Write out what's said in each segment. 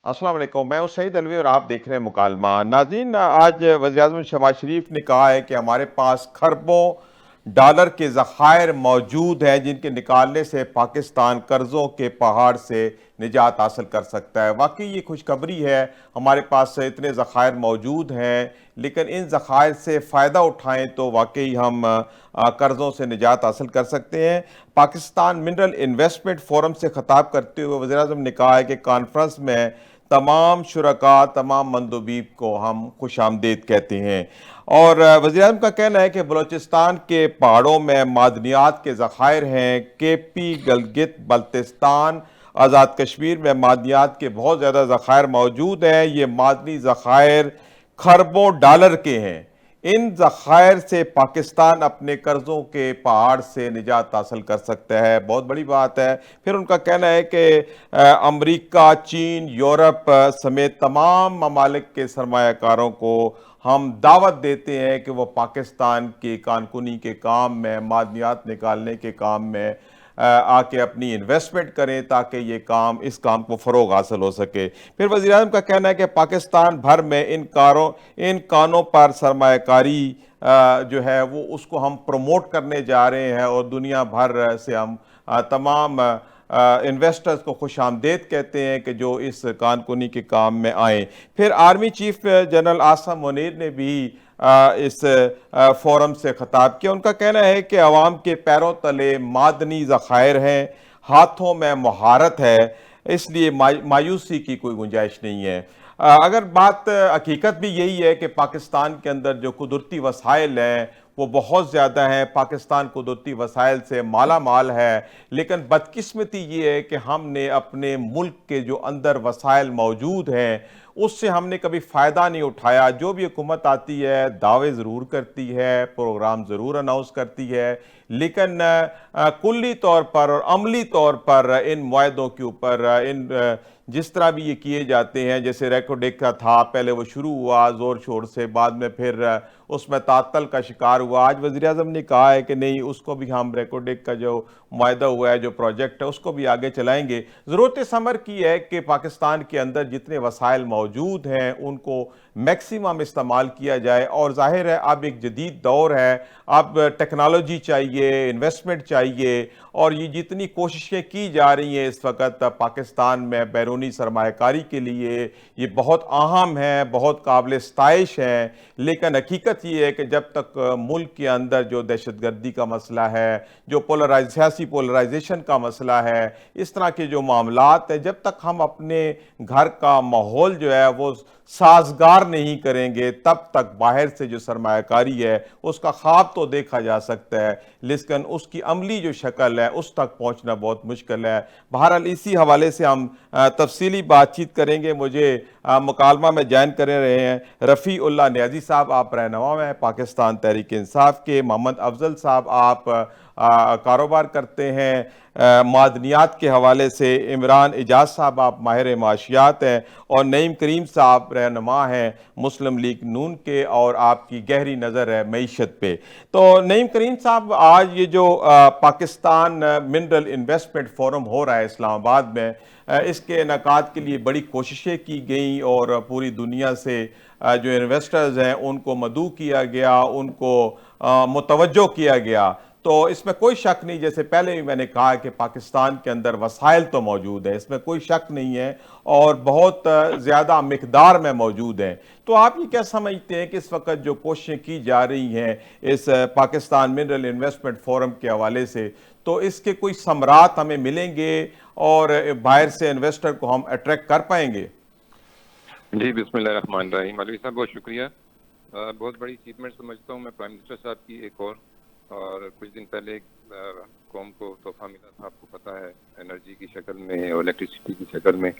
अस्सलाम वालेकुम। मैं हूँ सईद अलवी और आप देख रहे हैं मुकालमा। नाज़रीन, आज वज़ीर-ए-आज़म शहबाज शरीफ ने कहा है कि हमारे पास खरबों डॉलर के ज़खायर मौजूद हैं जिनके निकालने से पाकिस्तान कर्ज़ों के पहाड़ से निजात हासिल कर सकता है। वाकई ये खुशखबरी है, हमारे पास इतने ज़खायर मौजूद हैं, लेकिन इन ज़खायर से फ़ायदा उठाएं तो वाकई हम कर्ज़ों से निजात हासिल कर सकते हैं। पाकिस्तान मिनरल इन्वेस्टमेंट फोरम से खिताब करते हुए वज़ीर-ए-आज़म ने कहा है कि कॉन्फ्रेंस में तमाम शुरका, तमाम मंदोबीब को हम खुश आमदीद कहते हैं। और वज़ीर-ए-आज़म का कहना है कि बलूचिस्तान के पहाड़ों में मादनियात के ज़खायर हैं। के पी, गलगित बल्तिस्तान, आज़ाद कश्मीर में मादनियात के बहुत ज़्यादा ज़खायर मौजूद हैं। ये मादनी ज़खायर खरबों डॉलर के हैं। इन ज़खायर से पाकिस्तान अपने कर्ज़ों के पहाड़ से निजात हासिल कर सकता है। बहुत बड़ी बात है। फिर उनका कहना है कि अमरीका, चीन, यूरोप समेत तमाम ममालिक के सरमायाकारों को हम दावत देते हैं कि वो पाकिस्तान के कानकुनी के काम में, मादनियात निकालने के काम में आके अपनी इन्वेस्टमेंट करें ताकि ये काम, इस काम को फ़रोग हासिल हो सके। फिर वज़ीर आज़म का कहना है कि पाकिस्तान भर में इन कानों पर सरमायाकारी जो है वो उसको हम प्रमोट करने जा रहे हैं और दुनिया भर से हम तमाम इन्वेस्टर्स को खुश आमदेद कहते हैं कि जो इस कानकुनी के काम में आए। फिर army chief general Asim Munir ने भी इस फोरम से खिताब किया। उनका कहना है कि अवाम के पैरों तले मादनी ज़खायर हैं, हाथों में महारत है, इसलिए मायूसी की कोई गुंजाइश नहीं है। अगर बात हकीकत भी यही है कि पाकिस्तान के अंदर जो कुदरती वसाइल हैं वो बहुत ज़्यादा हैं। पाकिस्तान कुदरती वसाइल से माला माल है, लेकिन बदकिस्मती ये है कि हमने अपने मुल्क के जो अंदर वसाइल मौजूद हैं उससे हमने कभी फ़ायदा नहीं उठाया। जो भी हुकूमत आती है दावे ज़रूर करती है, प्रोग्राम ज़रूर अनाउंस करती है, लेकिन कुल्ली तौर पर और अमली तौर पर इन मुआहदों के ऊपर जिस तरह भी ये किए जाते हैं, जैसे रेकोडेक का था, पहले वो शुरू हुआ ज़ोर शोर से, बाद में फिर उसमें तातल का शिकार हुआ। आज वज़ीर-ए-आज़म ने कहा है कि नहीं, उसको भी हम रेकोडेक का जो मुआहदा हुआ है, जो प्रोजेक्ट है, उसको भी आगे चलाएंगे। ज़रूरत इस अमर की है कि पाकिस्तान के अंदर जितने वसाइल मौजूद हैं उनको मैक्सिमम इस्तेमाल किया जाए। और जाहिर है अब एक जदीद दौर है, अब टेक्नोलॉजी चाहिए, इन्वेस्टमेंट चाहिए, और ये जितनी कोशिशें की जा रही हैं इस वक्त पाकिस्तान में बैरूनी सरमायाकारी के लिए, ये बहुत अहम है, बहुत काबिल सताइश है। लेकिन हकीकत ये है कि जब तक मुल्क के अंदर जो दहशतगर्दी का मसला है, जो सियासी पोलराइजेशन का मसला है, इस तरह के जो मामलात हैं, जब तक हम अपने घर का माहौल जो है वो साजगार नहीं करेंगे, तब तक बाहर से जो सरमायाकारी है उसका ख्वाब तो देखा जा सकता है, लेकिन उसकी अमली जो शक्ल है उस तक पहुंचना बहुत मुश्किल है। बहरहाल इसी हवाले से हम तफसीली बातचीत करेंगे। मुझे मुकालमा में ज्वाइन कर रहे हैं रफ़ी उल्लाह नियाज़ी साहब, आप रहनुमा में पाकिस्तान तहरीक इंसाफ के। मोहम्मद अफजल साहब, आप कारोबार करते हैं मादनियात के हवाले से। इमरान एजाज साहब, आप माहिर माशियात हैं। और नईम करीम साहब रहनुमा हैं मुस्लिम लीग नून के, और आपकी गहरी नज़र है मईशत पे। तो नईम करीम साहब, आज ये जो पाकिस्तान मिनरल इन्वेस्टमेंट फोरम हो रहा है इस्लामाबाद में, इसके इनेकाद के लिए बड़ी कोशिशें की गई और पूरी दुनिया से जो इन्वेस्टर्स हैं उनको मदऊ किया गया, उनको मुतवज्जो किया गया। तो इसमें कोई शक नहीं, जैसे पहले भी मैंने कहा कि पाकिस्तान के अंदर वसाइल तो मौजूद है, इसमें कोई शक नहीं है, और बहुत ज़्यादा मिकदार में मौजूद हैं। तो आप ये क्या समझते हैं कि इस वक्त जो कोशिशें की जा रही हैं इस पाकिस्तान मिनरल इन्वेस्टमेंट फोरम के हवाले से, तो इसके कोई समरात हमें मिलेंगे और बाहर से इन्वेस्टर को हम अट्रैक्ट कर पाएंगे? जी, बिस्मिल्लाहिर्रहमानिर्रहीम। मौलवी साहब, बहुत शुक्रिया। बहुत बड़ी अचीवमेंट समझता हूँ मैं प्राइम मिनिस्टर साहब की एक और कुछ दिन पहले कौम को तोहफा मिला था, आपको पता है, एनर्जी की शक्ल में और इलेक्ट्रिसिटी की शक्ल में।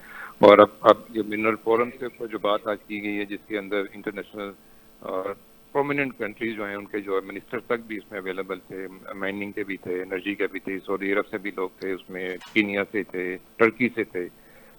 और अब ये मिनरल फोरम के ऊपर जो बात आज की गई है, जिसके अंदर इंटरनेशनल और प्रोमिनेंट कंट्रीज जो हैं उनके जो मिनिस्टर तक भी इसमें अवेलेबल थे, माइनिंग के भी थे, एनर्जी के भी थे, सऊदी अरब से भी लोग थे उसमें, कीनिया से थे, टर्की से थे।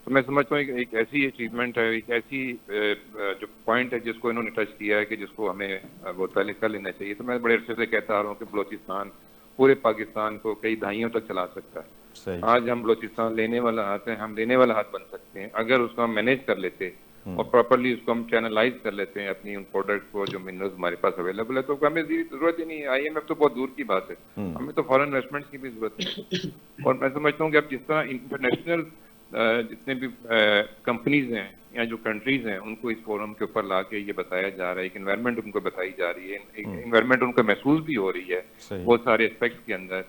तो मैं समझता हूँ एक ऐसी अचीवमेंट है, एक ऐसी जो पॉइंट है जिसको इन्होंने टच किया है कि जिसको हमें बहुत पहले कर लेना चाहिए। तो मैं बड़े अरसे से कहता आ रहा हूँ कि बलोचिस्तान पूरे पाकिस्तान को कई दहाइयों तक चला सकता है। सही। आज हम बलोचिस्तान लेने वाला हाथ है, हम देने वाला हाथ बन सकते हैं अगर उसको हम मैनेज कर लेते और प्रॉपर्ली उसको हम चैनलाइज कर लेते हैं अपनी उन प्रोडक्ट्स को जो मिनरल्स हमारे पास अवेलेबल है, तो हमें जरूरत ही नहीं है। IMF तो बहुत दूर की बात है, हमें तो फॉरेन इन्वेस्टमेंट्स की भी जरूरत है। और मैं समझता हूँ कि अब जिस तरह इंटरनेशनल जितने भी कंपनीज हैं या जो कंट्रीज हैं उनको इस फोरम के ऊपर ला के ये बताया जा रहा है कि इन्वायरमेंट उनको बताई जा रही है, इन्वायरमेंट उनको महसूस भी हो रही है बहुत सारे एस्पेक्ट्स के अंदर,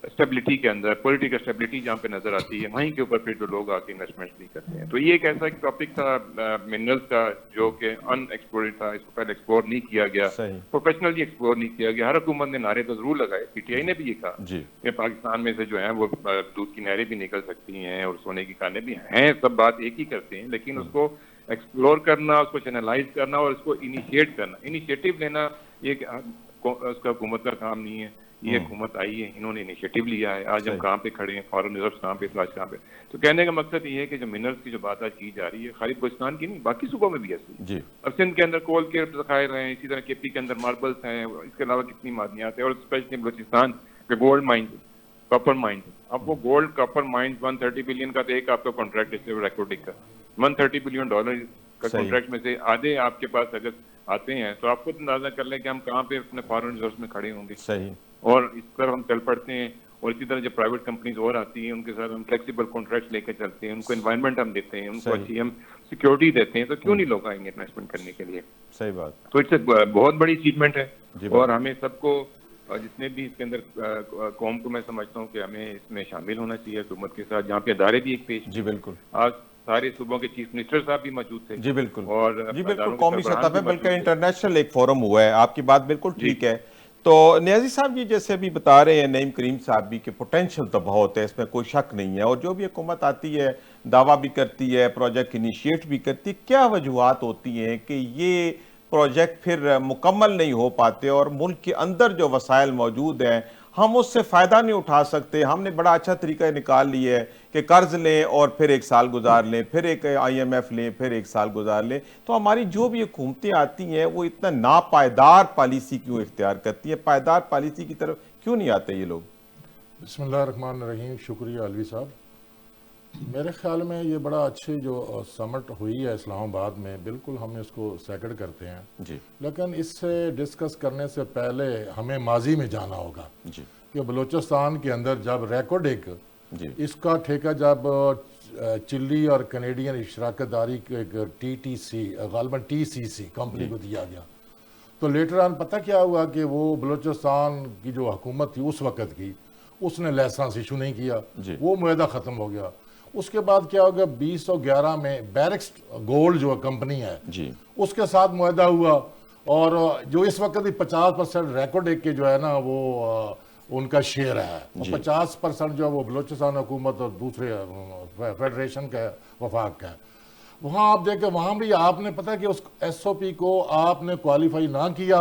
स्टेबिलिटी के अंदर, पॉलिटिकल स्टेबिलिटी जहाँ पे नजर आती है वहीं के ऊपर फिर जो लोग आके इन्वेस्टमेंट्स भी करते हैं। तो ये एक ऐसा टॉपिक था मिनरल्स का जो कि अनएक्सप्लोर्ड था, इसको पहले एक्सप्लोर नहीं किया गया, प्रोफेशनली एक्सप्लोर नहीं किया गया। हर हुकूमत ने नारे तो जरूर लगाए, PTI ने भी ये कहा कि पाकिस्तान में से जो है वो दूध की नहरें भी निकल सकती हैं और सोने की खानें भी हैं, सब बात एक ही करते हैं, लेकिन उसको एक्सप्लोर करना, उसको चैनलाइज करना और उसको इनिशिएट करना, इनिशिएटिव लेना, ये उसका हुकूमत का काम नहीं है। ये हुकूमत आई है, इन्होंने इनिशिएटिव लिया है। आज हम कहाँ पे खड़े हैं, फॉरेन रिजर्व कहाँ पे, आज कहाँ पे। तो कहने का मकसद ये है कि जो मिनरल्स की जो बात आज की जा रही है, खाली बलोचिस्तान की नहीं, बाकी सूबों में भी ऐसी है। अब सिंध के अंदर कोल के जखायर हैं, इसी तरह KP के अंदर मार्बल्स हैं, इसके अलावा कितनी मादनियात है, और स्पेशली बलोचिस्तान के गोल्ड माइंस, कॉपर माइंस। अब वो गोल्ड कॉपर माइंस 130 बिलियन का तो एक आपका कॉन्ट्रैक्ट है रेकोर्डिंग का, $130 बिलियन का कॉन्ट्रैक्ट में से आधे आपके पास अगर आते हैं तो आपको अंदाजा कर लें कि हम कहाँ पे अपने फॉरेन रिजर्व में खड़े होंगे। सही। और इस तरह हम चल पड़ते हैं, और इसी तरह जो प्राइवेट कंपनीज और आती हैं उनके साथ हम फ्लेक्सिबल कॉन्ट्रैक्ट लेकर चलते हैं, उनको एनवायरनमेंट हम देते हैं, उनको अच्छी हम सिक्योरिटी देते हैं, तो क्यों नहीं लोग आएंगे इन्वेस्टमेंट करने के लिए। सही बात। तो इट्स बहुत बड़ी अचीवमेंट है और हमें सबको जितने भी इसके अंदर कौम को मैं समझता हूँ कि हमें इसमें शामिल होना चाहिए हुकूमत के साथ, जहाँ पे अदारे भी एक पेश। जी बिल्कुल। आज सारे सूबों के चीफ मिनिस्टर साहब भी मौजूद थे। जी बिल्कुल। और जी बिल्कुल, कौमी सतह पे बल्कि इंटरनेशनल एक फोरम हुआ है। आपकी बात बिल्कुल ठीक है। तो नियाजी साहब जी जैसे अभी बता रहे हैं, नईम करीम साहब भी, कि पोटेंशियल तो बहुत है, इसमें कोई शक नहीं है, और जो भी हुकूमत आती है दावा भी करती है, प्रोजेक्ट इनिशिएट भी करती है। क्या वजूहत होती हैं कि ये प्रोजेक्ट फिर मुकम्मल नहीं हो पाते और मुल्क के अंदर जो वसाइल मौजूद हैं हम उससे फ़ायदा नहीं उठा सकते? हमने बड़ा अच्छा तरीका निकाल लिया है कि कर्ज लें और फिर एक साल गुजार लें, फिर एक IMF लें, फिर एक साल गुजार लें। तो हमारी जो भी हुकूमतें आती हैं वो इतना नापायदार पॉलिसी क्यों इख्तियार करती हैं? पायदार पॉलिसी की तरफ क्यों नहीं आते ये लोग? बिस्मिल्लाहिर्रहमानिर्रहीम। शुक्रिया अलवी साहब। मेरे ख्याल में ये बड़ा अच्छी जो समिट हुई है इस्लामाबाद में, बिल्कुल हम इसको सेकंड करते हैं जी। लेकिन इससे डिस्कस करने से पहले हमें माजी में जाना होगा जी। कि बलूचिस्तान के अंदर जब रेकॉर्ड एक इसका ठेका जब चिली और कनेडियन इशराकतदारी के TTC गालिबन TCC कंपनी को दिया गया, तो लेटर ऑन पता क्या हुआ कि वो बलूचिस्तान की जो हुकूमत थी उस वक़्त की, उसने लाइसेंस इशू नहीं किया, वो मुआहदा ख़त्म हो गया। उसके बाद क्या हो गया, 2011 में बैरिक्स गोल्ड जो कंपनी है जी, उसके साथ मुआहदा हुआ, और जो इस वक्त 50% रेकॉर्ड एक के जो है ना वो उनका शेयर है, और 50% जो है वो बलूचिस्तान हुकूमत और दूसरे फेडरेशन का वफाक का है। वहाँ आप देखें, वहाँ भी आपने पता कि उस SOP को आपने क्वालिफाई ना किया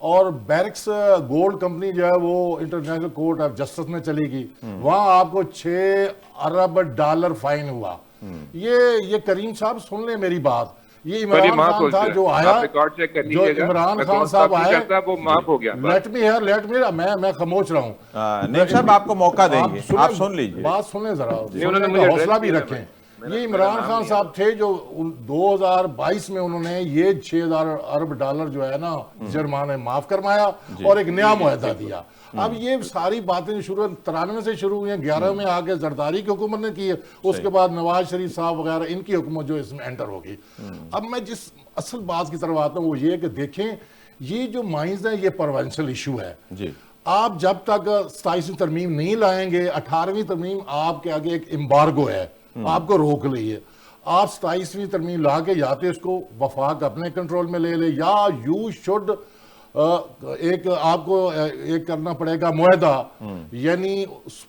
और बैरिक्स गोल्ड कंपनी जो है वो इंटरनेशनल कोर्ट ऑफ जस्टिस में चली गई, वहाँ आपको $6 अरब फाइन हुआ। ये करीम साहब सुन ले मेरी बात, ये इमरान खान था जो आया, जो इमरान खान साहब आए, वो माफ हो गया। लेट मी मैं खामोश रहा हूँ। नहीं साहब, आपको मौका देंगे, आप सुन लीजिए, बात सुने जरा, हौसला भी रखें। ये इमरान खान साहब थे जो 2022 में उन्होंने ये $6,000 अरब जो है ना जुर्माना माफ करवाया और एक नया मुआहदा दिया। अब ये सारी बातें शुरू 93 से शुरू हुई हैं, 11 में आके जरदारी की हुकूमत ने की है, उसके बाद नवाज शरीफ साहब वगैरह इनकी हुकूमत जो इसमें एंटर होगी। अब मैं जिस असल बात की तरफ आता हूँ वो ये कि देखें, ये जो माइंस है ये प्रोविंशियल इशू है जी। आप जब तक 27वीं तरमीम नहीं लाएंगे, 18वीं तरमीम आपके आगे एक एम्बार्गो है, आपको रोक ली है। आप 27वीं तरमीम ला के या तो इसको वफाक अपने कंट्रोल में ले ले, या यू शुड एक आपको एक करना पड़ेगा मुआहदा, यानी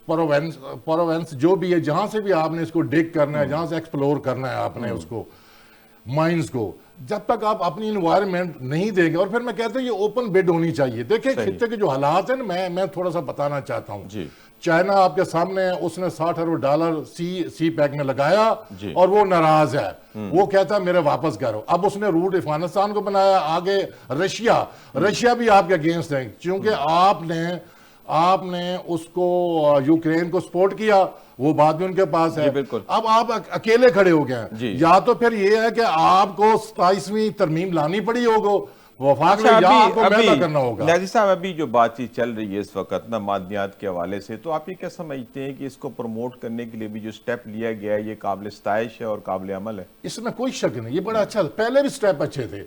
प्रोवेंस जो भी है, जहां से भी आपने इसको डिग करना है, जहां से एक्सप्लोर करना है आपने उसको माइंस को, जब तक आप अपनी इन्वायरमेंट नहीं देंगे। और फिर मैं कहता हूं ये ओपन बिड होनी चाहिए। देखिए खित्ते के जो हालात है ना, मैं थोड़ा सा बताना चाहता हूं। चाइना आपके सामने है, उसने $60 अरब सी पैक में लगाया और वो नाराज है, वो कहता है मेरे वापस करो। अब उसने रूट अफगानिस्तान को बनाया, आगे रशिया भी आपके अगेंस्ट है, क्योंकि आपने आपने उसको यूक्रेन को सपोर्ट किया, वो बात भी उनके पास है। बिल्कुल। अब आप अकेले खड़े हो गए जी। हैं, या तो फिर ये है कि आपको 27वीं तरमीम लानी पड़ी होगा वफाक में, या आपको महंगा करना होगा। नाज़िर साहब, अभी जो बातचीत चल रही है इस वक्त ना मादनियात के हवाले से, तो आप ये क्या समझते हैं कि इसको प्रमोट करने के लिए भी जो स्टेप लिया गया है ये काबिल इस्ताइश है और काबिल अमल है? इसमें कोई शक नहीं, ये बड़ा अच्छा, पहले भी स्टेप अच्छे थे,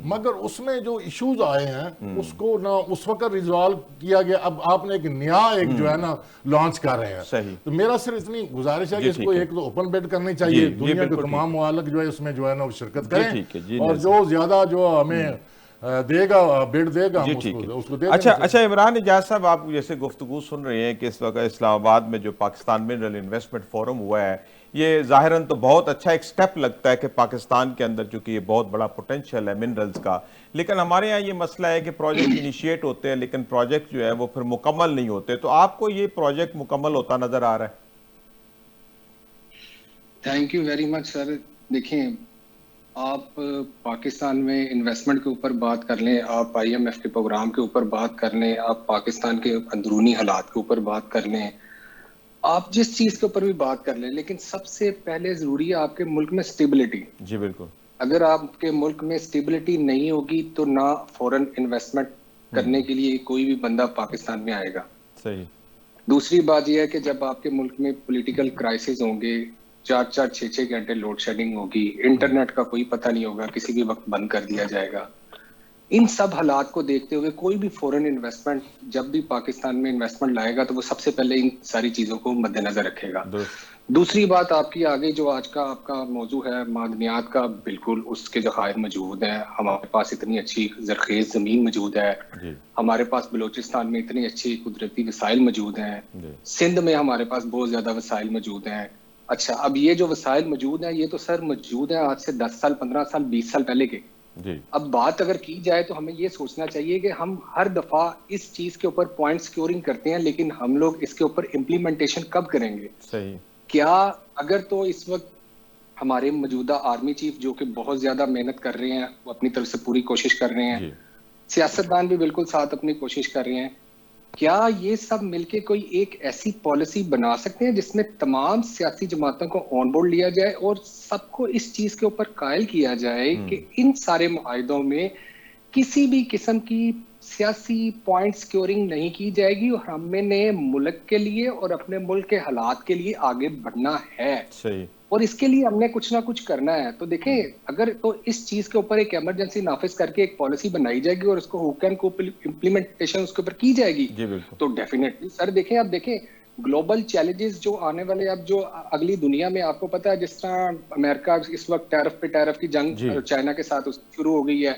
मगर उसमें जो इश्यूज आए हैं उसको ना उस वक्त रिजॉल्व किया गया। अब आपने एक नया एक जो है ना लॉन्च कर रहे हैं। सही। तो मेरा सिर्फ इतनी गुजारिश है कि इसको एक तो ओपन बेड करनी जी, चाहिए, जी, दुनिया के बिल्कुल तमाम मुआलक जो है उसमें जो है ना वो शिरकत जी, ठीक है, जी, करें, और नज़ीर। जो ज्यादा जो हमें देगा बिड देगा जी, हम ठीक उसको है। उसको दे अच्छा देंगे। अच्छा, इमरान इजाज साहब, आप जैसे गुफ्तगू सुन रहे हैं कि इस वक्त इस्लामाबाद में जो पाकिस्तान मिनरल इन्वेस्टमेंट फोरम हुआ है, ये ज़ाहिरन तो बहुत अच्छा एक स्टेप लगता है कि पाकिस्तान के अंदर चूंकि ये बहुत बड़ा पोटेंशियल है मिनरल्स का, लेकिन हमारे यहाँ ये मसला है कि प्रोजेक्ट इनिशिएट होते हैं लेकिन प्रोजेक्ट जो है वो फिर मुकम्मल नहीं होते। तो आपको ये प्रोजेक्ट मुकम्मल होता नजर आ रहा है? Thank you very much sir. देखिए, आप पाकिस्तान में इन्वेस्टमेंट के ऊपर बात कर लें, आप IMF के प्रोग्राम के ऊपर बात कर लें, आप पाकिस्तान के अंदरूनी हालात के ऊपर बात कर लें, आप जिस चीज के ऊपर भी बात कर लें, लेकिन सबसे पहले जरूरी है आपके मुल्क में स्टेबिलिटी। जी बिल्कुल। अगर आपके मुल्क में स्टेबिलिटी नहीं होगी तो ना फॉरेन इन्वेस्टमेंट करने के लिए कोई भी बंदा पाकिस्तान में आएगा। सही। दूसरी बात यह है कि जब आपके मुल्क में पॉलिटिकल क्राइसिस होंगे, 4-4, 6-6 घंटे लोड शेडिंग होगी, इंटरनेट का कोई पता नहीं होगा, किसी भी वक्त बंद कर दिया जाएगा। इन सब हालात को देखते हुए कोई भी फॉरेन इन्वेस्टमेंट जब भी पाकिस्तान में इन्वेस्टमेंट लाएगा तो वो सबसे पहले इन सारी चीजों को मद्देनजर रखेगा। दूसरी बात आपकी आगे जो आज का आपका मौजू है मादनियात का, बिल्कुल उसके ज़खायर मौजूद हैं। हमारे पास इतनी अच्छी जरखेज ज़मीन मौजूद है, हमारे पास बलूचिस्तान में इतनी अच्छी कुदरती वसाइल मौजूद हैं, सिंध में हमारे पास बहुत ज़्यादा वसाइल मौजूद हैं। अच्छा, अब ये जो वसाइल मौजूद हैं ये तो सर मौजूद हैं आज से 10 साल, 15 साल, 20 साल पहले के। अब बात अगर की जाए तो हमें ये सोचना चाहिए कि हम हर दफा इस चीज के ऊपर पॉइंट स्कोरिंग करते हैं, लेकिन हम लोग इसके ऊपर इम्प्लीमेंटेशन कब करेंगे? सही। क्या अगर तो इस वक्त हमारे मौजूदा आर्मी चीफ जो कि बहुत ज्यादा मेहनत कर रहे हैं, वो अपनी तरफ से पूरी कोशिश कर रहे हैं, सियासतदान भी बिल्कुल साथ अपनी कोशिश कर रहे हैं, क्या ये सब मिलके कोई एक ऐसी पॉलिसी बना सकते हैं जिसमें तमाम सियासी जमातों को ऑन बोर्ड लिया जाए और सबको इस चीज के ऊपर कायल किया जाए कि इन सारे मुआहिदों में किसी भी किस्म की सियासी पॉइंट स्कोरिंग नहीं की जाएगी और हमने मुल्क के लिए और अपने मुल्क के हालात के लिए आगे बढ़ना है। सही। और इसके लिए हमने कुछ ना कुछ करना है। तो देखें, अगर तो इस चीज के ऊपर एक इमरजेंसी नाफिज करके एक पॉलिसी बनाई जाएगी और उसको हुक एंड को इम्प्लीमेंटेशन उसके ऊपर की जाएगी, तो डेफिनेटली सर देखें, आप देखें ग्लोबल चैलेंजेस जो आने वाले, अब जो अगली दुनिया में आपको पता है जिस तरह अमेरिका इस वक्त टैरिफ पे टैरिफ की जंग चाइना के साथ शुरू हो गई है।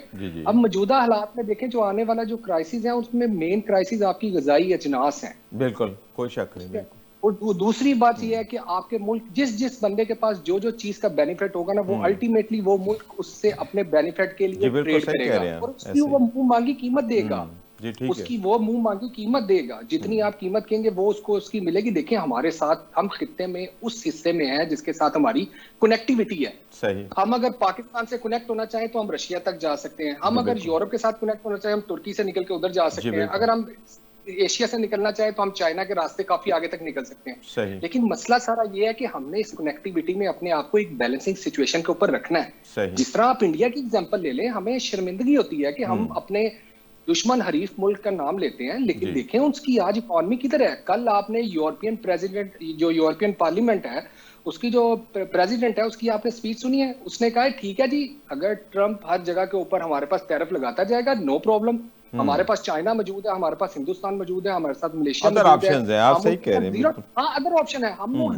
अब मौजूदा हालात में देखें जो आने वाला जो क्राइसिस है उसमें मेन क्राइसिस आपकी ग़िज़ाई अजनास है। बिल्कुल, कोई शक नहीं। और दूसरी बात यह है कि आपके मुल्क जिस बंदे के पास जो चीज का बेनिफिट होगा ना, वो अल्टीमेटली वो मुल्क उससे अपने बेनिफिट के लिए ट्रेड करेगा और उसकी वो मुंह मांगी कीमत देगा। उसकी वो मुंह मांगी कीमत देगा, जितनी आप कीमत कहेंगे वो उसको उसकी मिलेगी। देखिए, हमारे साथ हम खित्ते में उस हिस्से में है जिसके साथ हमारी कनेक्टिविटी है। सही। हम अगर पाकिस्तान से कनेक्ट होना चाहें तो हम रशिया तक जा सकते हैं, हम अगर यूरोप के साथ कनेक्ट होना चाहें हम तुर्की से निकल के उधर जा सकते हैं, अगर हम एशिया से निकलना चाहे तो हम चाइना के रास्ते काफी आगे तक निकल सकते हैं। सही। लेकिन मसला सारा ये है कि हमने इस कनेक्टिविटी में अपने आप को एक बैलेंसिंग सिचुएशन के ऊपर रखना है। सही। जिस तरह आप इंडिया की एग्जांपल ले लें, हमें शर्मिंदगी होती है कि हम अपने दुश्मन हरीफ मुल्क का नाम लेते हैं, लेकिन देखें उसकी आज इकॉनमी किधर है। कल आपने यूरोपियन प्रेसिडेंट, जो यूरोपियन पार्लियामेंट है उसकी जो प्रेसिडेंट है उसकी आपने स्पीच सुनी है, उसने कहा है ठीक है जी, अगर ट्रंप हर जगह के ऊपर हमारे पास टैरिफ लगाता जाएगा, नो प्रॉब्लम, हमारे पास चाइना मौजूद है, हमारे पास हिंदुस्तान मौजूद है, हमारे साथ मलेशिया अदर ऑप्शंस हैं। आप सही कह रहे हैं। हाँ, अदर ऑप्शन है। हम लोग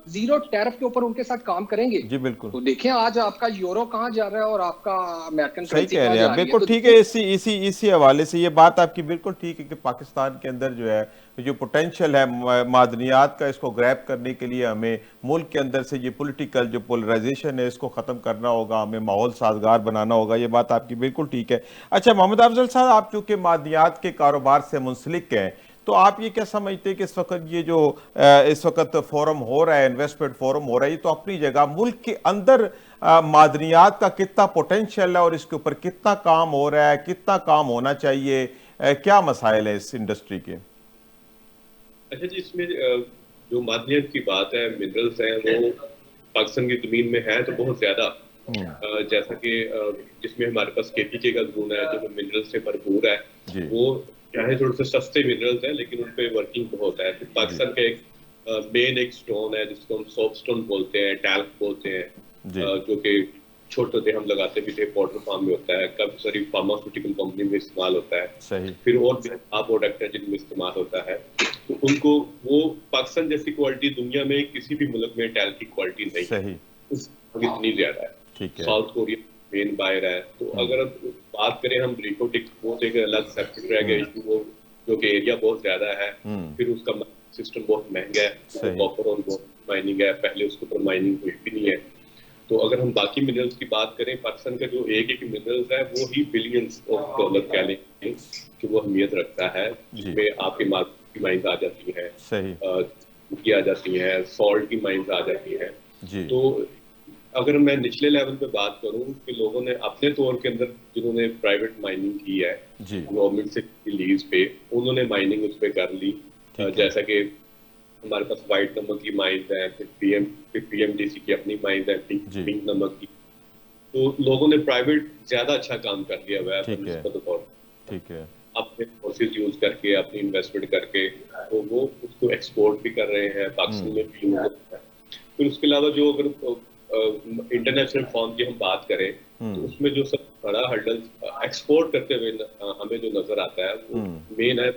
जीरो टैरिफ के ऊपर उनके साथ काम करेंगे। जी बिल्कुल। तो देखें आज आपका यूरो कहाँ जा रहा है और आपका अमेरिकन सही कह रहे हैं। बिल्कुल ठीक है। इसी हवाले से ये बात आपकी बिल्कुल ठीक है कि पाकिस्तान के अंदर जो है जो पोटेंशियल है मादनियात का, इसको ग्रैब करने के लिए हमें मुल्क के अंदर से ये पॉलिटिकल जो पोलराइजेशन है इसको ख़त्म करना होगा, हमें माहौल साजगार बनाना होगा। ये बात आपकी बिल्कुल ठीक है। अच्छा मोहम्मद अफजल साहब, आप चूँकि मादनियात के कारोबार से मुंसलिक हैं, तो आप ये क्या समझते हैं कि इस वक्त ये जो इस वक्त फोरम हो रहा है, इन्वेस्टमेंट फोरम हो रहा है, ये तो अपनी जगह मुल्क के अंदर मादनियात का कितना पोटेंशियल है और इसके ऊपर कितना काम हो रहा है, कितना काम होना चाहिए, क्या मसाइल है इस इंडस्ट्री के? अच्छा जी, इसमें जो मादनियत की बात है, मिनरल्स हैं, वो पाकिस्तान की ज़मीन में है तो बहुत ज़्यादा। जैसा कि जिसमें हमारे पास KPK का ज़ोन है जो मिनरल से भरपूर है, जी वो चाहे थोड़े से सस्ते मिनरल्स हैं लेकिन उन पे वर्किंग बहुत है। तो जी पाकिस्तान का एक मेन एक स्टोन है जिसको हम सोप स्टोन बोलते हैं, टैल्क बोलते हैं, जी जो कि छोटे होते हम लगाते भी थे, पॉटर फार्म में होता है, काफी सारी फार्मास्यूटिकल कंपनी में इस्तेमाल होता है। सही फिर और भी प्रोडक्ट है जिनमें इस्तेमाल होता है। तो उनको वो पाकिस्तान जैसी क्वालिटी दुनिया में किसी भी मुल्क में टैल की क्वालिटी नहीं है, सही इतनी ज्यादा है। ठीक है साउथ कोरिया मेन बायर है। तो अगर अब बात करें हम रिकोटिक, वो तो एक अलग सेपरेट रह गया इशू, वो जो कि एरिया बहुत ज्यादा है, फिर उसका सिस्टम बहुत महंगा है, सही कॉपर ऑन माइनिंग है, पहले उसके ऊपर माइनिंग हुई भी नहीं है। तो अगर हम बाकी मिनरल्स की बात करें, पाकिस्तान का जो एक एक मिनरल्स है वो ही बिलियंस ऑफ डॉलर कह लेंगे कि वो अहमियत रखता है, जी जिसमें आपके मार्केट की माइंस आ जाती हैं, सही की आ जाती हैं, सॉल्ट की माइंस आ जाती हैं। जी तो अगर मैं निचले लेवल पे बात करूं कि लोगों ने अपने तौर के अंदर जिन्होंने प्राइवेट माइनिंग की है जी गवर्नमेंट से लीज पे, उन्होंने माइनिंग उस पे कर ली। ठीक है जैसा कि हमारे पास वाइट नमक की माइंस है, फिर PMDC की अपनी माइंस है, जी पिंक नमक की। तो लोगों ने प्राइवेट ज्यादा अच्छा काम कर लिया हुआ है ठीक है बनस्पत तौर पे। ठीक है अपने फोर्सेज यूज करके, अपनी इन्वेस्टमेंट करके, तो वो उसको एक्सपोर्ट भी कर रहे हैं, पाकिस्तान में भी यूज होता है। फिर उसके अलावा जो अगर इंटरनेशनल फॉर्म की हम बात करें, तो उसमें जो सब बड़ा हर्डल एक्सपोर्ट करते हुए हमें जो नजर आता है वो मेन है,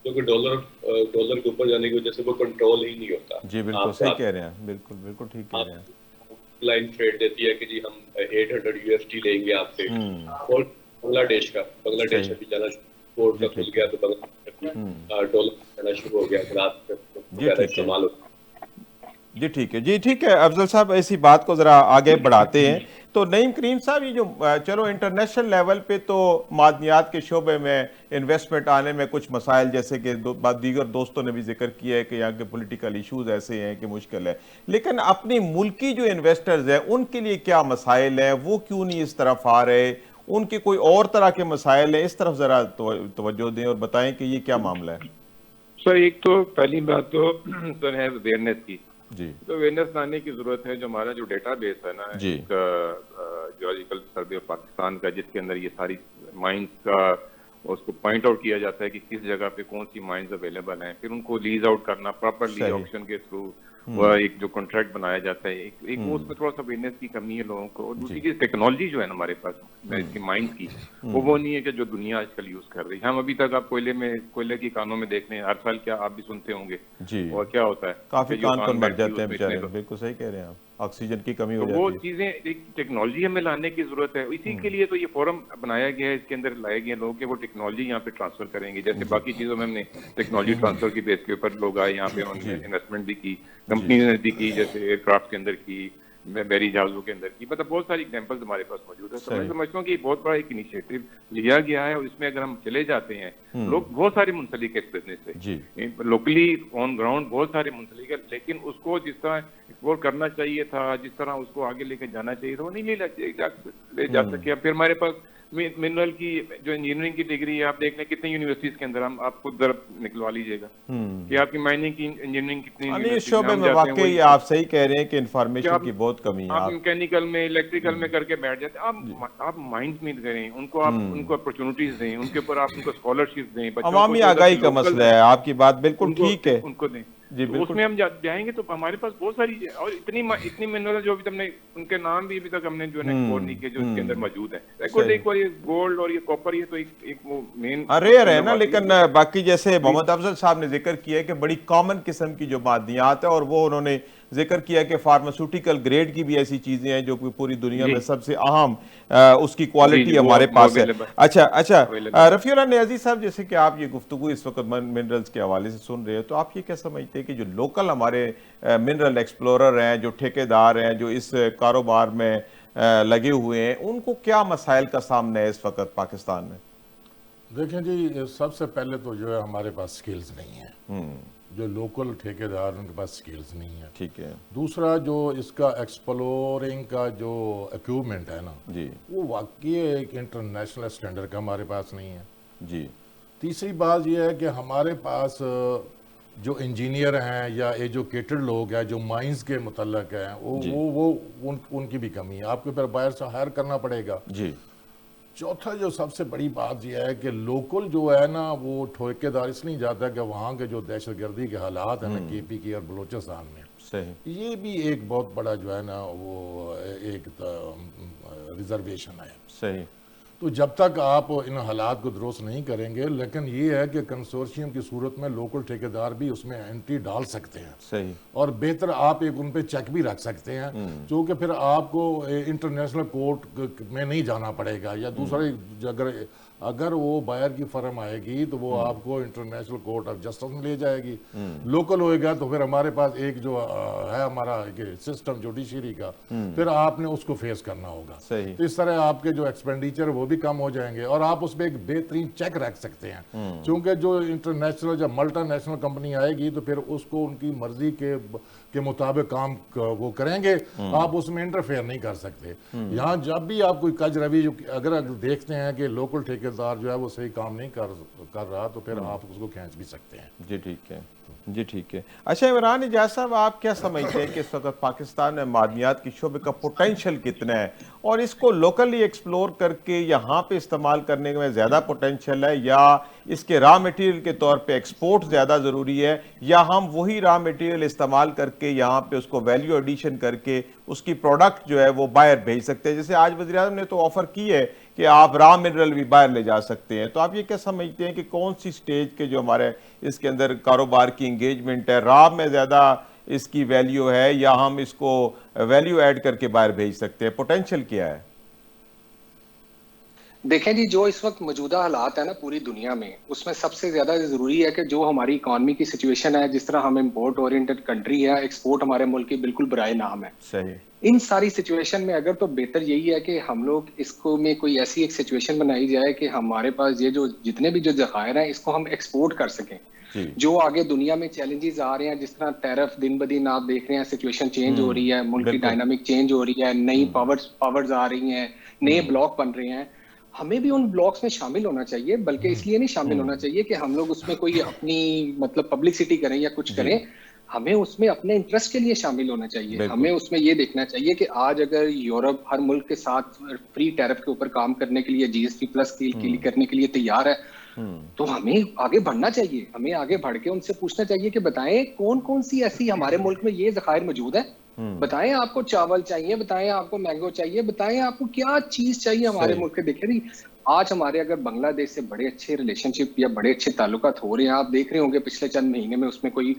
क्योंकि डॉलर के ऊपर जाने की वजह से वो कंट्रोल ही नहीं होता। जी बिल्कुल सही कह रहे हैं, बिल्कुल बिल्कुल ठीक कह रहे हैं लाइन ट्रेड देती है कि जी हम 800 USD लेंगे आपसे, और बांग्लादेश सही अभी जाना पोर्ट जी का खुल ठीक गया है तो बांग्लादेश डॉलर जाना शुरू हो गया, रात में जी ज्यादा ठीक है इस्तेमाल होता है। जी ठीक है जी ठीक है अफजल साहब, ऐसी बात को ज़रा आगे बढ़ाते हैं। तो नईम करीम साहब, ये जो चलो इंटरनेशनल लेवल पे तो मादनियात के शोबे में इन्वेस्टमेंट आने में कुछ मसाइल, जैसे कि दीगर दोस्तों ने भी जिक्र किया है कि यहाँ के पॉलिटिकल इश्यूज ऐसे हैं कि मुश्किल है, लेकिन अपनी मुल्की जो इन्वेस्टर्स हैं उनके लिए क्या मसाइल हैं, वो क्यों नहीं इस तरफ आ रहे, उनके कोई और तरह के मसाइल हैं, इस तरफ ज़रा तवज्जो दें और बताएं कि ये क्या मामला है। सर एक तो पहली बात तो सर है अवेयरनेस की। जी तो अवेयरनेस लाने की जरूरत है। जो हमारा जो डेटाबेस है ना, जी जियोलॉजिकल सर्वे ऑफ पाकिस्तान का, जिसके अंदर ये सारी माइंस का उसको पॉइंट आउट किया जाता है कि किस जगह पे कौन सी माइंस अवेलेबल हैं, फिर उनको लीज आउट करना प्रॉपरली सही ऑक्शन के थ्रू, वह एक जो कॉन्ट्रैक्ट बनाया जाता है, एक वो उसमें थोड़ा सा अवेयरनेस की कमी है लोगों को। और दूसरी चीज टेक्नोलॉजी जो है ना हमारे पास इसकी माइंस की, वो नहीं है कि जो दुनिया आजकल यूज कर रही है। हम अभी तक आप कोयले की कानों में देख रहे हैं, हर साल क्या आप भी सुनते होंगे, जी और क्या होता है काफी कि जो कान कौन मर बैठती है जाते हैं उसमें बेचारे, इतने बिल्कुल सही कह रहे हैं आप, ऑक्सीजन की कमी तो हो वो जाती है। चीजें एक टेक्नोलॉजी हमें लाने की जरूरत है। इसी के लिए तो ये फोरम बनाया गया है, इसके अंदर लाए गए लोग कि वो टेक्नोलॉजी यहाँ पे ट्रांसफर करेंगे। जैसे बाकी चीजों में हमने टेक्नोलॉजी ट्रांसफर की बेस के ऊपर लोग आए यहाँ पे, उन्होंने इन्वेस्टमेंट भी की, कंपनी ने भी की, जैसे एयरक्राफ्ट के अंदर की, बैरी जहाजों के अंदर की, मतलब बहुत सारी एग्जांपल्स हमारे पास मौजूद है। तो मैं समझता हूँ कि बहुत बड़ा एक इनिशिएटिव लिया गया है, और इसमें अगर हम चले जाते हैं, लोग बहुत सारे मुंसलिक है इस बिजनेस से, लोकली ऑन ग्राउंड बहुत सारे मुंसलिक है, लेकिन उसको जिस तरह एक्सप्लोर करना चाहिए था, जिस तरह उसको आगे लेके जाना चाहिए था, वो नहीं ले जा सके। फिर हमारे पास मिनरल की जो इंजीनियरिंग की डिग्री है, आप देख लें कितनी यूनिवर्सिटीज के अंदर, हम आप खुद जरा निकलवा लीजिएगा कि आपकी माइनिंग की इंजीनियरिंग कितनी इस शोबे में वाकई आप सही कह रहे हैं कि इंफॉर्मेशन की बहुत कमी है। आप मैकेनिकल में, इलेक्ट्रिकल में करके बैठ जाते हैं, आप माइंड में करें उनको, आप उनको अपॉर्चुनिटीज दें, उनके ऊपर आप उनको स्कॉलरशिप दें, अवामी आगाही का मसला है, आपकी बात बिल्कुल ठीक है, उनको दें। जी तो उसमें हम जाएंगे तो हमारे पास बहुत सारी, और इतनी मिनरल जो भी हमने उनके नाम भी अभी तक हमने जो है एक्सप्लोर नहीं किए, जो इसके अंदर मौजूद है। एक बार ये गोल्ड और ये कॉपर, ये तो एक वो मेन रेयर है ना, लेकिन बाकी जैसे मोहम्मद अफजल साहब ने जिक्र किया है कि बड़ी कॉमन किस्म की जो मादनियात है, और वो उन्होंने जिक्र किया कि फार्मास्यूटिकल ग्रेड की भी ऐसी चीजें हैं जो कि पूरी दुनिया में सबसे अहम उसकी क्वालिटी हमारे पास है। अच्छा रफीउल्लाह नियाज़ी साहब, जैसे कि आप ये गुफ्तगू इस वक्त मिनरल्स के हवाले से सुन रहे हो, तो आप ये क्या समझते हैं कि जो लोकल हमारे मिनरल एक्सप्लोरर हैं, जो ठेकेदार हैं, जो इस कारोबार में लगे हुए हैं, उनको क्या मसाइल का सामना है इस वक्त पाकिस्तान में? देखें जी, सबसे पहले तो जो है हमारे पास स्किल्स नहीं है, जो लोकल ठेकेदार उनके पास स्किल्स नहीं है। ठीक है। दूसरा, जो इसका एक्सप्लोरिंग का जो इक्विपमेंट है ना जी, वो वाकई एक इंटरनेशनल स्टैंडर्ड का हमारे पास नहीं है जी। तीसरी बात यह है कि हमारे पास जो इंजीनियर हैं या एजुकेटेड लोग हैं जो माइंस के मुतल्लक हैं उनकी भी कमी है, आपको फिर बाहर से हायर करना पड़ेगा। जी। चौथा जो सबसे बड़ी बात यह है कि लोकल जो है ना वो ठेकेदार इसलिए जाता है कि वहाँ के जो दहशतगर्दी के हालात हैं ना KP की और बलूचिस्तान में, सही। ये भी एक बहुत बड़ा जो है ना वो एक रिजर्वेशन है। सही। तो जब तक आप इन हालात को दुरुस्त नहीं करेंगे, लेकिन ये है कि कंसोर्शियम की सूरत में लोकल ठेकेदार भी उसमें एंट्री डाल सकते हैं। सही। और बेहतर आप एक उन पे चेक भी रख सकते हैं, जो कि फिर आपको इंटरनेशनल कोर्ट में नहीं जाना पड़ेगा, या दूसरा अगर वो बायर की फर्म आएगी तो वो आपको इंटरनेशनल कोर्ट ऑफ जस्टिस में ले जाएगी। लोकल होएगा तो फिर हमारे पास एक जो है हमारा सिस्टम जुडिशरी का, फिर आपने उसको फेस करना होगा। सही। तो इस तरह आपके जो एक्सपेंडिचर वो भी कम हो जाएंगे और आप उस पर एक बेहतरीन चेक रख सकते हैं, क्योंकि जो इंटरनेशनल या मल्टीनेशनल कंपनी आएगी तो फिर उसको उनकी मर्जी के मुताबिक काम वो करेंगे, आप उसमें इंटरफेयर नहीं कर सकते। यहाँ जब भी आप कोई कज रवि अगर देखते हैं कि लोकल ठेकेदार जो है वो सही काम नहीं कर रहा, तो फिर आप उसको खींच भी सकते हैं। जी ठीक है, जी ठीक है। अच्छा इमरान एजाज साहब, आप क्या समझते हैं कि इस वक्त पाकिस्तान में मादनियात के शोबे का पोटेंशियल कितना है, और इसको लोकली एक्सप्लोर करके यहाँ पे इस्तेमाल करने में ज़्यादा पोटेंशियल है, या इसके रॉ मटेरियल के तौर पे एक्सपोर्ट ज़्यादा ज़रूरी है, या हम वही रॉ मटेरियल इस्तेमाल करके यहाँ पे उसको वैल्यू एडिशन करके उसकी प्रोडक्ट जो है वो बाहर भेज सकते हैं? जैसे आज वज़ीर-ए-आज़म ने तो ऑफ़र की है कि आप रॉ मिनरल भी बाहर ले जा सकते हैं, तो आप ये क्या समझते हैं कि कौन सी स्टेज के जो हमारे इसके अंदर कारोबार की इंगेजमेंट है, रॉ में ज़्यादा इसकी वैल्यू है या हम इसको वैल्यू ऐड करके बाहर भेज सकते हैं? पोटेंशियल क्या है? देखें जी, जो इस वक्त मौजूदा हालात है ना पूरी दुनिया में, उसमें सबसे ज्यादा जरूरी है कि जो हमारी इकॉनमी की सिचुएशन है, जिस तरह हम इंपोर्ट ओरिएंटेड कंट्री है, एक्सपोर्ट हमारे मुल्क की बिल्कुल बराए नाम है। सही। इन सारी सिचुएशन में अगर तो बेहतर यही है कि हम लोग इसको में कोई ऐसी एक सिचुएशन बनाई जाए कि हमारे पास ये जो जितने भी जो ज़खायर हैं इसको हम एक्सपोर्ट कर सकें। जो आगे दुनिया में चैलेंजेस आ रहे हैं, जिस तरह टैरिफ दिन ब दिन आप देख रहे हैं, सिचुएशन चेंज हो रही है, मुल्क की डायनामिक चेंज हो रही है, नई पावर्स आ रही हैं, नए ब्लॉक बन रहे हैं, हमें भी उन ब्लॉक्स में शामिल होना चाहिए। बल्कि इसलिए नहीं शामिल होना चाहिए कि हम लोग उसमें कोई अपनी मतलब पब्लिसिटी करें या कुछ करें, हमें उसमें अपने इंटरेस्ट के लिए शामिल होना चाहिए। हमें उसमें ये देखना चाहिए कि आज अगर यूरोप हर मुल्क के साथ फ्री टैरिफ के ऊपर काम करने के लिए, GSP प्लस करने के लिए तैयार है, तो हमें आगे बढ़ना चाहिए। हमें आगे बढ़ के उनसे पूछना चाहिए कि बताएं कौन कौन सी ऐसी हमारे मुल्क में ये ज़खायर मौजूद है, बताएं आपको चावल चाहिए, बताएं आपको मैंगो चाहिए, बताएं आपको क्या चीज चाहिए हमारे मुल्क के। देखे नहीं, आज हमारे अगर बांग्लादेश से बड़े अच्छे रिलेशनशिप या बड़े अच्छे ताल्लुकात हो रहे हैं, आप देख रहे होंगे पिछले चंद महीने में उसमें कोई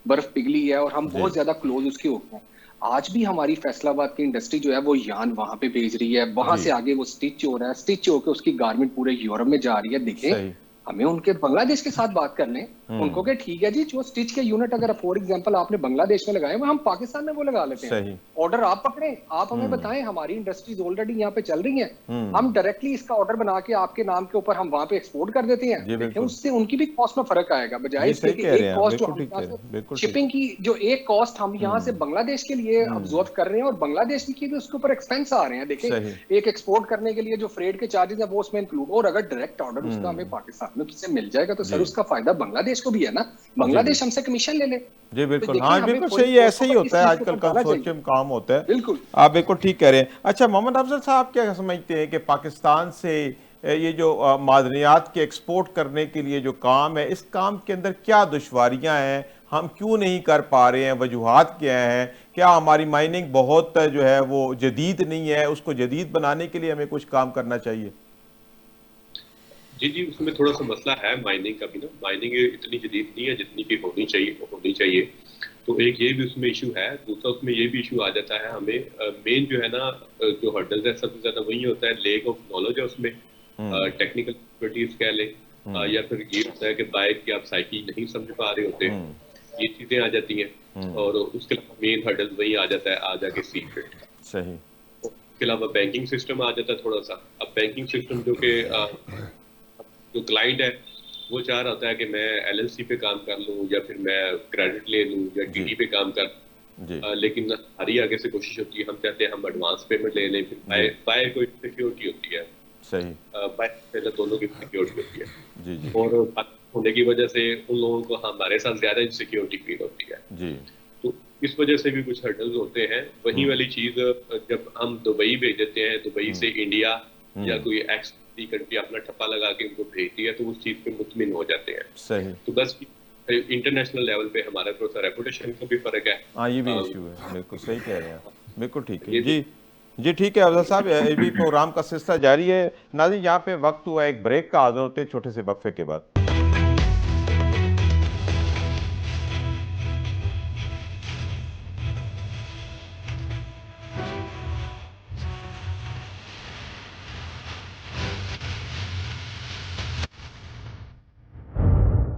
बर्फ पिघली है और हम बहुत ज्यादा क्लोज उसके हो गए हैं। आज भी हमारी फैसलाबाद की इंडस्ट्री जो है वो यान वहां पे भेज रही है, वहां से आगे वो स्टिच हो रहा है, स्टिच होकर उसकी गारमेंट पूरे यूरोप में जा रही है। देखें, हमें उनके बांग्लादेश के साथ बात कर लें, उनको कि ठीक है जी, जो स्टिच के यूनिट अगर फॉर एग्जांपल आपने बांग्लादेश में लगाए, वो हम पाकिस्तान में वो लगा लेते हैं। ऑर्डर आप पकड़े, आप हमें बताएं, हमारी इंडस्ट्रीज ऑलरेडी यहाँ पे चल रही हैं, हम डायरेक्टली इसका ऑर्डर बना के आपके नाम के ऊपर हम वहां पे एक्सपोर्ट कर देते हैं। उससे उनकी भी कॉस्ट में फर्क आएगा, बजाय इसके एक कॉस्ट जो शिपिंग की जो एक कॉस्ट हम यहाँ से बांग्लादेश के लिए अब्जॉर्व कर रहे हैं और बांग्लादेश की भी उसके ऊपर एक्सपेंस आ रहे हैं। देखें, एक एक्सपोर्ट करने के लिए जो फ्रेट के चार्जेस है वो उसमें इंक्लूड, और अगर डायरेक्ट ऑर्डर उसका हमें पाकिस्तान में से मिल जाएगा तो सर उसका फायदा बांग्लादेश को भी है ना, बांग्लादेश हमसे कमीशन ले ले। जी बिल्कुल, हाँ बिल्कुल सही है, ऐसे ही होता है आजकल कंसोर्शियम काम होता है। बिल्कुल, आप बिल्कुल ठीक कह रहे हैं। अच्छा मोहम्मद अफजल साहब, क्या समझते हैं कि पाकिस्तान से ये जो मादनियात के एक्सपोर्ट करने के लिए जो काम है, इस काम के अंदर क्या दुश्वारियां हैं, हम क्यों नहीं कर पा रहे हैं, वजूहात क्या हैं? क्या हमारी माइनिंग बहुत जो है वो जदीद नहीं है, उसको जदीद बनाने के लिए हमें कुछ काम करना चाहिए? जी, उसमें थोड़ा सा मसला है माइनिंग का भी ना। माइनिंग इतनी जदीद नहीं है जितनी की होनी चाहिए। तो एक ये भी उसमें इशू है। दूसरा उसमें ये भी इशू आ जाता है, हमें मेन जो है ना, जो हर्डल्स है सबसे ज्यादा वही होता है, लेक ऑफ नॉलेज है उसमें, टेक्निकल एक्सपर्टीज कह लें, या फिर ये होता है कि बाइक की आप साइकिल नहीं समझ पा रहे होते, ये चीजें आ जाती हैं। और उसके मेन हर्डल वही आ जाता है, आ जाके सीक्रेट। सही। उसके अलावा बैंकिंग सिस्टम आ जाता है थोड़ा सा। अब बैंकिंग सिस्टम जो कि जो क्लाइंट है वो चाह रहा होता है कि मैं LLC पे काम कर लूं, या फिर मैं क्रेडिट ले लूं, या DD पे काम कर, लेकिन हमारी आगे से कोशिश होती है, हम चाहते हैं हम एडवांस पेमेंट ले लें, फिर बाय कोई सिक्योरिटी होती है। सही। बाय पहले दोनों की सिक्योरिटी होती है। और होने की वजह से उन लोगों को हमारे साथ ज्यादा इनसिक्योरिटी फील होती है। जी तो इस वजह से भी कुछ हर्डल्स होते हैं। वही वाली चीज जब हम दुबई भेज देते हैं, दुबई से इंडिया या कोई एक्स कंट्री अपना ठप्पा लगा के उनको भेजती है, तो उस चीज पे मुतमिन हो जाते हैं। सही। तो बस इंटरनेशनल लेवल पे हमारा थोड़ा सा रेपुटेशन का भी फर्क है। हाँ ये भी इशू है, बिल्कुल सही कह रहे हैं आप, बिल्कुल ठीक है जी। जी ठीक है अफजल साहब, ये भी प्रोग्राम का सिलसिला जारी है। नाज़रीन यहाँ पे वक्त हुआ एक ब्रेक का, हाज़िर होते हैं छोटे से वक्फे के बाद।